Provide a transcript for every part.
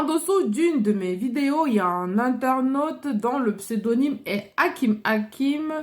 En dessous d'une de mes vidéos, il y a un internaute dont le pseudonyme est Hakim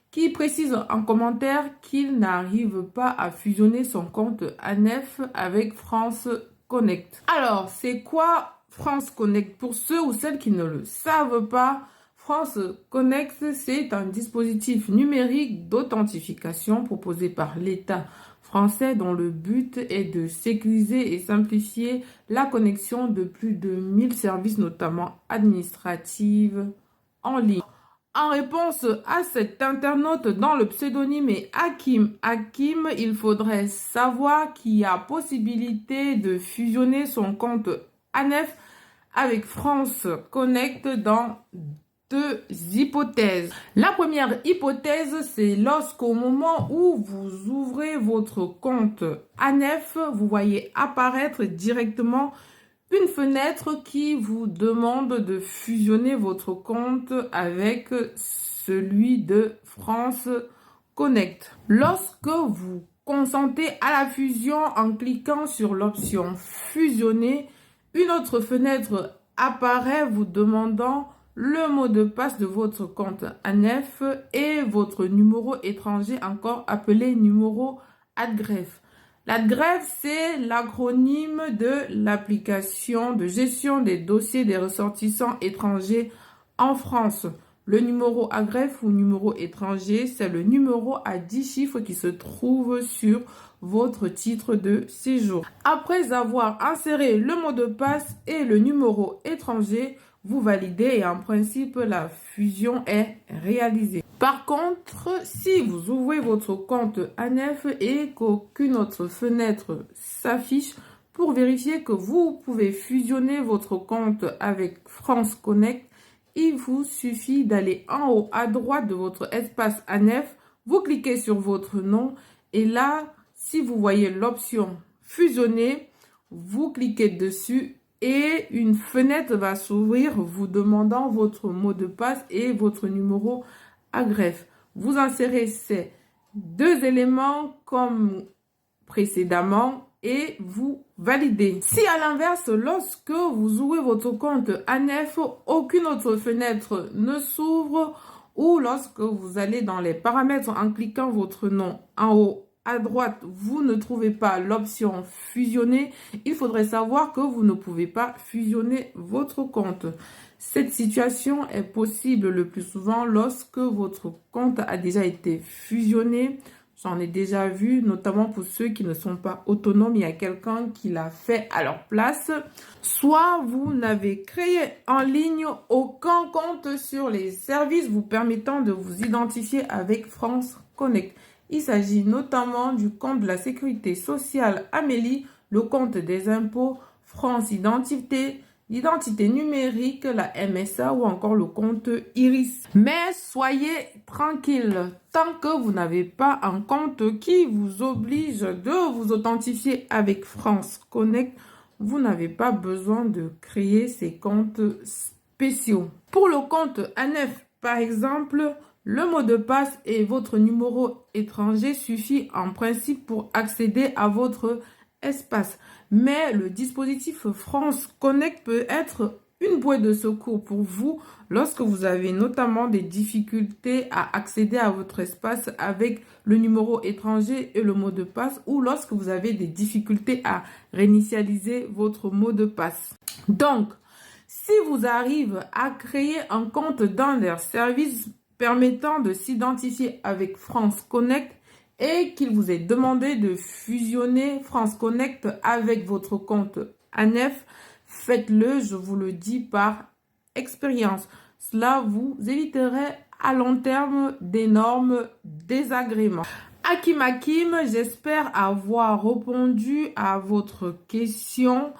qui précise en commentaire qu'il n'arrive pas à fusionner son compte ANEF avec France Connect. Alors, c'est quoi France Connect? Pour ceux ou celles qui ne le savent pas, France Connect, c'est un dispositif numérique d'authentification proposé par l'État français dont le but est de sécuriser et simplifier la connexion de plus de 1000 services, notamment administratifs, en ligne. En réponse à cet internaute dont le pseudonyme est Hakim, il faudrait savoir qu'il y a possibilité de fusionner son compte ANEF avec France Connect dans deux hypothèses. La première hypothèse, c'est lorsqu'au moment où vous ouvrez votre compte ANEF, vous voyez apparaître directement une fenêtre qui vous demande de fusionner votre compte avec celui de France Connect. Lorsque vous consentez à la fusion en cliquant sur l'option fusionner, une autre fenêtre apparaît vous demandant le mot de passe de votre compte ANEF et votre numéro étranger, encore appelé numéro ADGREF. L'ADGREF, c'est l'acronyme de l'application de gestion des dossiers des ressortissants étrangers en France. Le numéro ADGREF ou numéro étranger, c'est le numéro à 10 chiffres qui se trouve sur votre titre de séjour. Après avoir inséré le mot de passe et le numéro étranger, vous validez et en principe, la fusion est réalisée. Par contre, si vous ouvrez votre compte ANEF et qu'aucune autre fenêtre s'affiche, pour vérifier que vous pouvez fusionner votre compte avec France Connect, il vous suffit d'aller en haut à droite de votre espace ANEF, vous cliquez sur votre nom et là, si vous voyez l'option fusionner, vous cliquez dessus et une fenêtre va s'ouvrir vous demandant votre mot de passe et votre numéro ADGREF. Vous insérez ces deux éléments comme précédemment et vous validez. Si à l'inverse, lorsque vous ouvrez votre compte ANEF, aucune autre fenêtre ne s'ouvre ou lorsque vous allez dans les paramètres en cliquant votre nom en haut à droite, vous ne trouvez pas l'option fusionner, il faudrait savoir que vous ne pouvez pas fusionner votre compte. Cette situation est possible le plus souvent lorsque votre compte a déjà été fusionné. J'en ai déjà vu, notamment pour ceux qui ne sont pas autonomes, il y a quelqu'un qui l'a fait à leur place. Soit vous n'avez créé en ligne aucun compte sur les services vous permettant de vous identifier avec France Connect. Il s'agit notamment du compte de la sécurité sociale Amélie, le compte des impôts France Identité, l'identité numérique, la MSA ou encore le compte Iris. Mais soyez tranquille, tant que vous n'avez pas un compte qui vous oblige de vous authentifier avec France Connect, vous n'avez pas besoin de créer ces comptes spéciaux. Pour le compte ANEF, par exemple, le mot de passe et votre numéro étranger suffit en principe pour accéder à votre espace. Mais le dispositif France Connect peut être une bouée de secours pour vous lorsque vous avez notamment des difficultés à accéder à votre espace avec le numéro étranger et le mot de passe ou lorsque vous avez des difficultés à réinitialiser votre mot de passe. Donc, si vous arrivez à créer un compte dans leur service permettant de s'identifier avec France Connect et qu'il vous est demandé de fusionner France Connect avec votre compte ANEF, faites-le, je vous le dis par expérience. Cela vous éviterait à long terme d'énormes désagréments. Hakim, j'espère avoir répondu à votre question.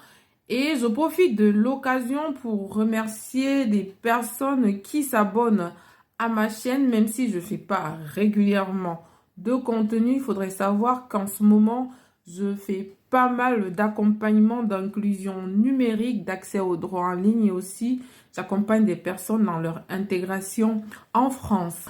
Et je profite de l'occasion pour remercier des personnes qui s'abonnent à ma chaîne, même si je ne fais pas régulièrement de contenu. Il faudrait savoir qu'en ce moment, je fais pas mal d'accompagnement d'inclusion numérique, d'accès aux droits en ligne et aussi j'accompagne des personnes dans leur intégration en France.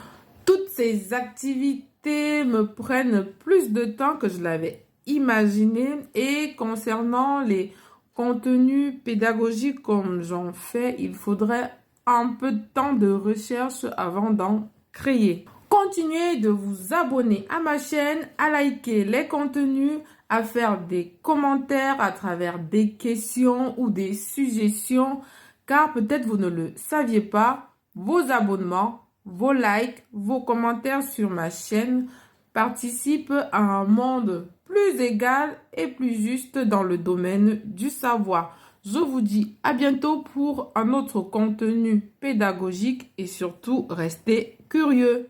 Toutes ces activités me prennent plus de temps que je l'avais imaginé et concernant les contenu pédagogique comme j'en fais, il faudrait un peu de temps de recherche avant d'en créer. Continuez de vous abonner à ma chaîne, à liker les contenus, à faire des commentaires à travers des questions ou des suggestions, car peut-être vous ne le saviez pas, vos abonnements, vos likes, vos commentaires sur ma chaîne participent à un monde plus égal et plus juste dans le domaine du savoir. Je vous dis à bientôt pour un autre contenu pédagogique et surtout restez curieux.